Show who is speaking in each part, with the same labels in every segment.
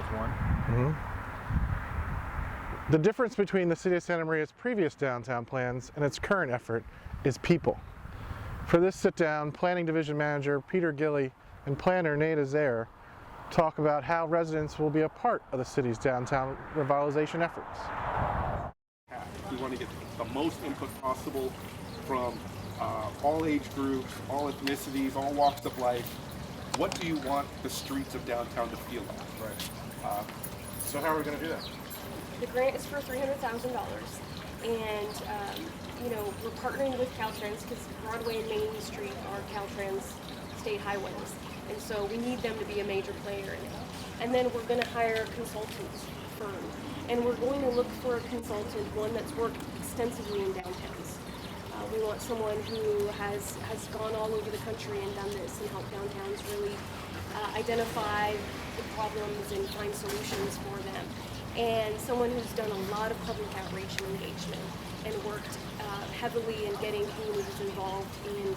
Speaker 1: there's one.
Speaker 2: The difference between the City of Santa Maria's previous downtown plans and its current effort is people. For this sit-down, Planning Division Manager Peter Gilly and Planner Nate Azair talk about how residents will be a part of the city's downtown revitalization efforts.
Speaker 3: We want to get the most input possible from all age groups, all ethnicities, all walks of life. What do you want the streets of downtown to feel like?
Speaker 1: Right. So how are we going to do that?
Speaker 4: The grant is for $300,000, and you know, we're partnering with Caltrans because Broadway and Main Street are Caltrans state highways, and so we need them to be a major player in it. And then we're going to hire a consultant firm, and we're going to look for a consultant, one that's worked extensively in downtowns. We want someone who has gone all over the country and done this and helped downtowns really identify the problems and find solutions for them. And someone who's done a lot of public outreach and engagement and worked heavily in getting communities involved in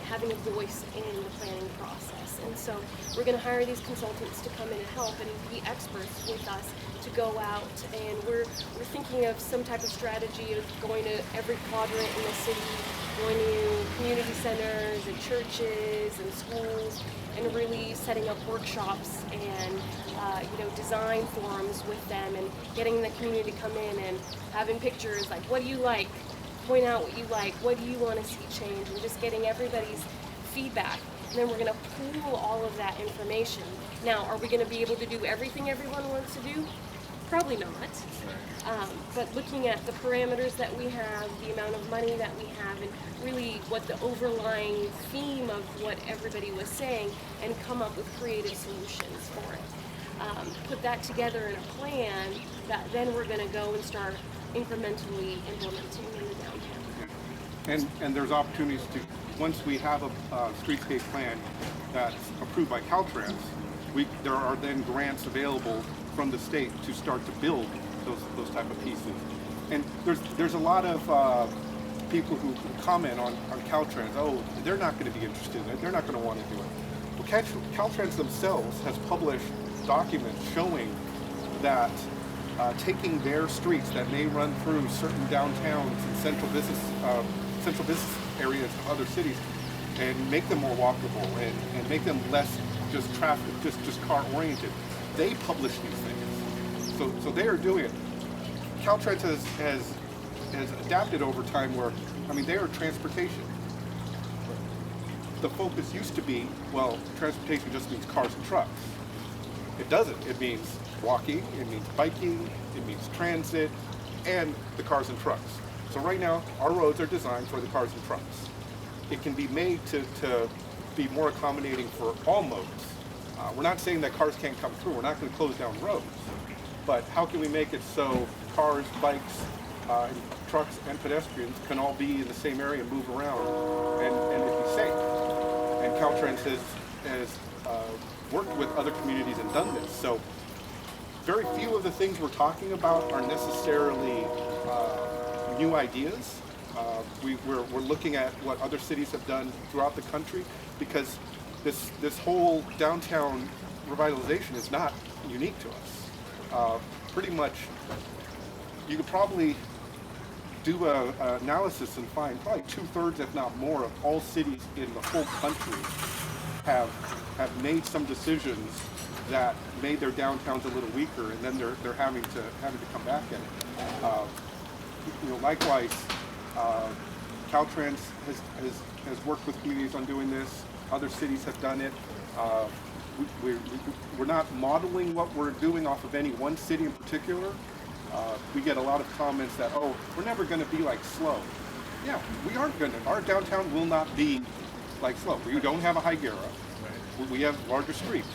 Speaker 4: having a voice in the planning process. And so we're going to hire these consultants to come in and help and be experts with us to go out, and we're thinking of some type of strategy of going to every quadrant in the city, going to community centers and churches and schools, and really setting up workshops and you know, design forums with them, and getting the community to come in and having pictures like, what do you like? Point out what you like. What do you want to see change? And just getting everybody's feedback. And then we're going to pool all of that information. Now, are we going to be able to do everything everyone wants to do? Probably not. But looking at the parameters that we have, the amount of money that we have, and really what the overlying theme of what everybody was saying, and come up with creative solutions for it. Put that together in a plan that then we're going to go and start incrementally implementing in the downtown.
Speaker 3: And there's opportunities to, once we have a streetscape plan that's approved by Caltrans, there are then grants available from the state to start to build those type of pieces. And there's a lot of people who comment on Caltrans, oh, they're not going to be interested in it, they're not going to want to do it. Well, Caltrans themselves has published documents showing that taking their streets that may run through certain downtowns and central business areas of other cities and make them more walkable and make them less just traffic, just car oriented. They publish these things, so they are doing it. Caltrans has adapted over time where, I mean, they are transportation. The focus used to be, well, transportation just means cars and trucks. It doesn't. It means walking, it means biking, it means transit, and the cars and trucks. So right now, our roads are designed for the cars and trucks. It can be made to be more accommodating for all modes. We're not saying that cars can't come through. We're not going to close down roads. But how can we make it so cars, bikes, trucks, and pedestrians can all be in the same area and move around and it be safe? And Caltrans has worked with other communities and done this. So very few of the things we're talking about are necessarily new ideas. We're looking at what other cities have done throughout the country, because this whole downtown revitalization is not unique to us. Pretty much, you could probably do an analysis and find probably 2/3, if not more, of all cities in the whole country have made some decisions that made their downtowns a little weaker, and then they're having to come back in it. You know, likewise, Caltrans has worked with communities on doing this. Other cities have done it. We're not modeling what we're doing off of any one city in particular. We get a lot of comments that, oh, we're never going to be like SLO. Yeah, we aren't going to. Our downtown will not be like SLO. We don't have a Higuera. We have larger streets.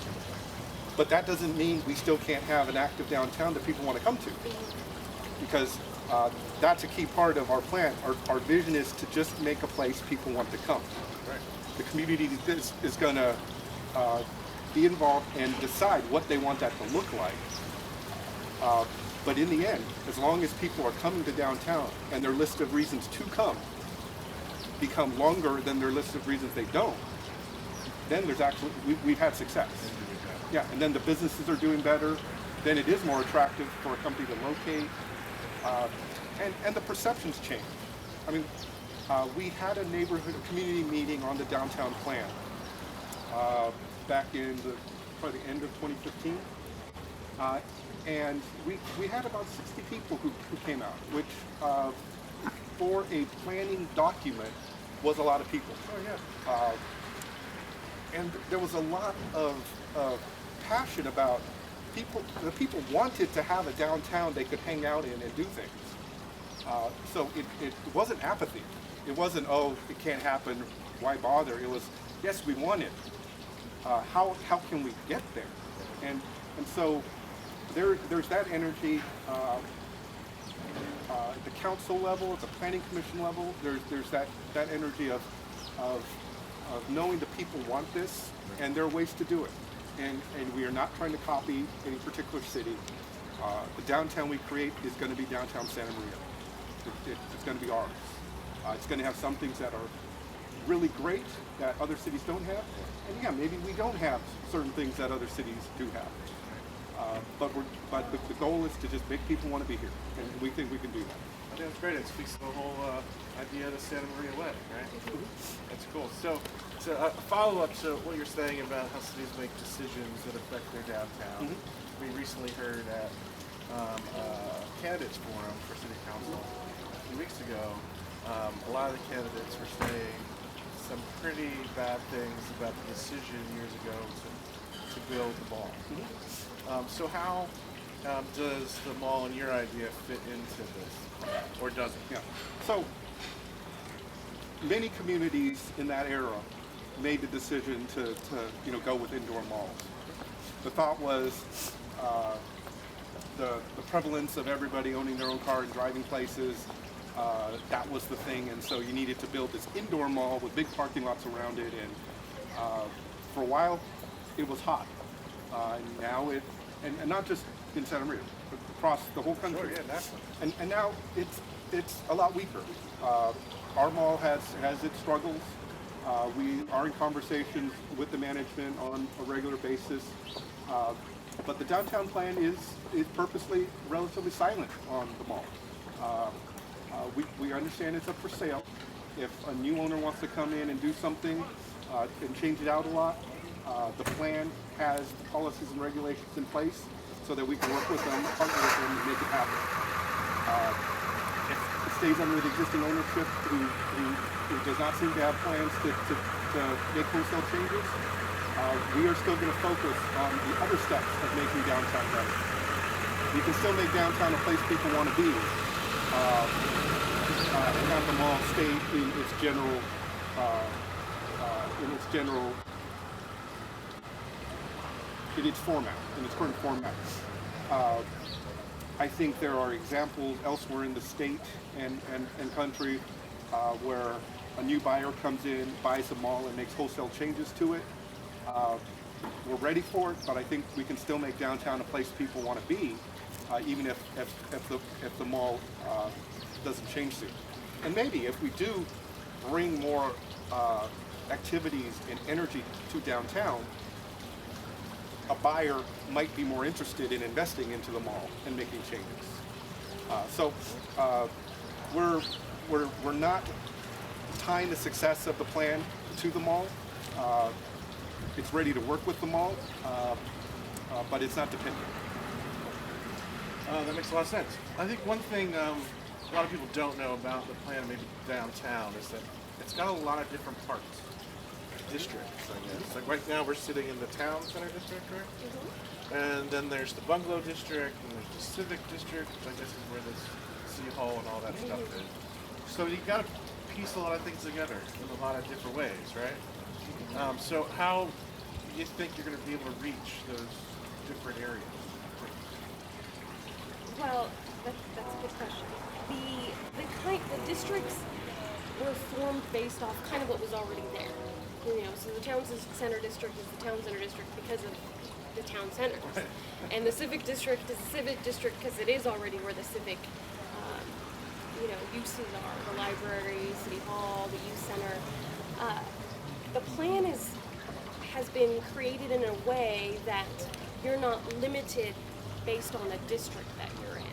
Speaker 3: But that doesn't mean we still can't have an active downtown that people want to come to. Because that's a key part of our plan. Our vision is to just make a place people want to come.
Speaker 1: Right.
Speaker 3: The community is going to be involved and decide what they want that to look like. But in the end, as long as people are coming to downtown and their list of reasons to come become longer than their list of reasons they don't, then there's actually, we've had success. Yeah, and then the businesses are doing better. Then it is more attractive for a company to locate, and the perceptions change. I mean, we had a community meeting on the downtown plan back in probably the end of 2015, and we had about 60 people who came out, which for a planning document was a lot of people.
Speaker 1: Oh, yeah.
Speaker 3: And there was a lot of passion about people. The people wanted to have a downtown they could hang out in and do things. So it wasn't apathy. It wasn't, oh, it can't happen, why bother? It was, yes, we want it. How can we get there? And so there's that energy. At the council level, at the planning commission level, there's that energy of knowing the people want this, and there are ways to do it. And we are not trying to copy any particular city. The downtown we create is going to be downtown Santa Maria. It's going to be ours. It's going to have some things that are really great that other cities don't have. And yeah, maybe we don't have certain things that other cities do have. But the goal is to just make people want to be here, and we think we can do that.
Speaker 1: I think that's great. It speaks to the whole idea of the Santa Maria way, right? That's cool. So a follow-up to what you're saying about how cities make decisions that affect their downtown. We recently heard at candidates forum for city council a few weeks ago, a lot of the candidates were saying some pretty bad things about the decision years ago to build the mall. So how does the mall, in your idea, fit into this, or does it?
Speaker 3: Yeah. So many communities in that era made the decision to go with indoor malls. The thought was the prevalence of everybody owning their own car and driving places. That was the thing, and so you needed to build this indoor mall with big parking lots around it. And for a while, it was hot. And now and not just in Santa Maria, but across the whole country.
Speaker 1: Sure, yeah, nationally.
Speaker 3: And now it's a lot weaker. Our mall has its struggles. We are in conversations with the management on a regular basis. But the downtown plan is purposely relatively silent on the mall. We understand it's up for sale. If a new owner wants to come in and do something and change it out a lot, the plan has policies and regulations in place so that we can work with them, partner with them, and make it happen. If it stays under the existing ownership who does not seem to have plans to make wholesale changes, we are still going to focus on the other steps of making downtown better. We can still make downtown a place people want to be, and have the mall stay in its general in its current format. I think there are examples elsewhere in the state and country where a new buyer comes in, buys a mall, and makes wholesale changes to it. We're ready for it, but I think we can still make downtown a place people want to be, even if the mall doesn't change soon. And maybe if we do bring more activities and energy to downtown, a buyer might be more interested in investing into the mall and making changes. So we're not tying the success of the plan to the mall. It's ready to work with the mall, but it's not dependent.
Speaker 1: That makes a lot of sense. I think one thing a lot of people don't know about the plan, maybe downtown, is that it's got a lot of different parts. Districts, I guess. Like right now we're sitting in the town center district, right? And then there's the bungalow district, and there's the civic district, which I guess is where this city hall and all that stuff is. So you got to piece a lot of things together in a lot of different ways, right? So how do you think you're going to be able to reach those different areas?
Speaker 4: Well, that's a good question. The districts were formed based off kind of what was already there. So the town center district is the town center district because of the town centers. And the civic district is the civic district because it is already where the civic, uses are. The library, city hall, the youth center. The plan has been created in a way that you're not limited based on the district that you're in.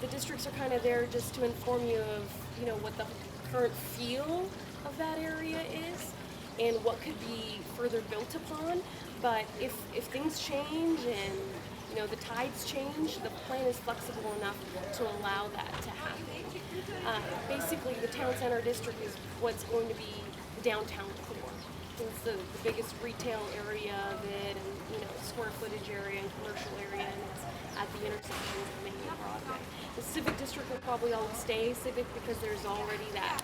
Speaker 4: The districts are kind of there just to inform you of, what the current feel of that area is and what could be further built upon. But if things change and the tides change, the plan is flexible enough to allow that to happen. Basically, the town center district is what's going to be the downtown core. It's the biggest retail area of it, and square footage area and commercial area, and it's at the intersections of Main and Broadway. The civic district will probably always stay civic because there's already that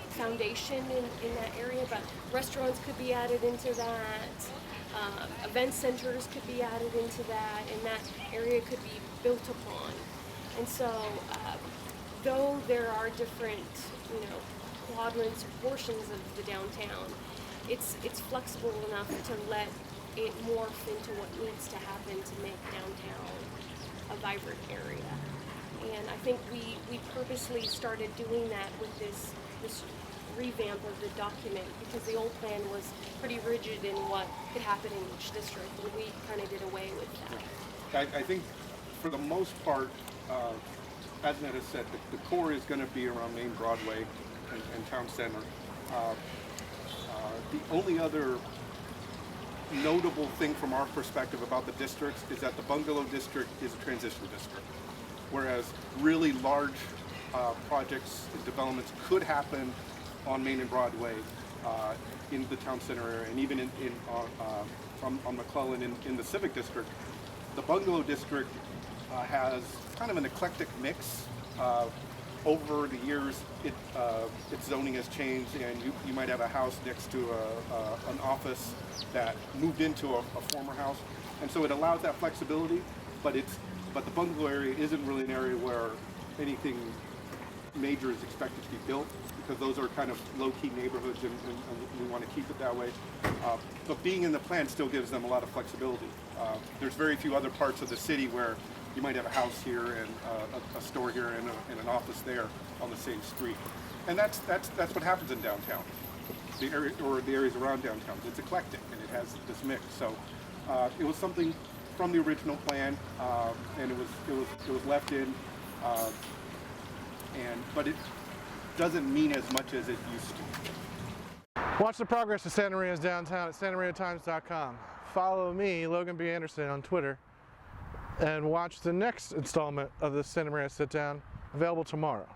Speaker 4: foundation in that area, but restaurants could be added into that. Event centers could be added into that, and that area could be built upon. And so, though there are different, quadrants or portions of the downtown, it's flexible enough to let it morph into what needs to happen to make downtown a vibrant area. And I think we purposely started doing that with this revamp of the document, because the old plan was pretty rigid in what could happen in each district, and we kind of did away with that.
Speaker 3: I think for the most part, as Netta said, the core is going to be around Main Broadway and Town Center. The only other notable thing from our perspective about the districts is that the Bungalow District is a transition district, whereas really large projects and developments could happen on Main and Broadway in the Town Center area, and even on McClellan in the Civic District. The Bungalow District has kind of an eclectic mix. Over the years, its zoning has changed, and you might have a house next to an office that moved into a former house, and so it allows that flexibility. But the bungalow area isn't really an area where anything major is expected to be built, because those are kind of low-key neighborhoods, and we want to keep it that way. But being in the plan still gives them a lot of flexibility. There's very few other parts of the city where you might have a house here and a store here and an office there on the same street. And that's what happens in downtown, the area or the areas around downtown. It's eclectic and it has this mix. So it was something from the original plan, and it was left in, but it doesn't mean as much as it used to.
Speaker 2: Watch the progress of Santa Maria's downtown at santamariatimes.com. Follow me, Logan B. Anderson, on Twitter, and watch the next installment of the Santa Maria Sit Down, available tomorrow.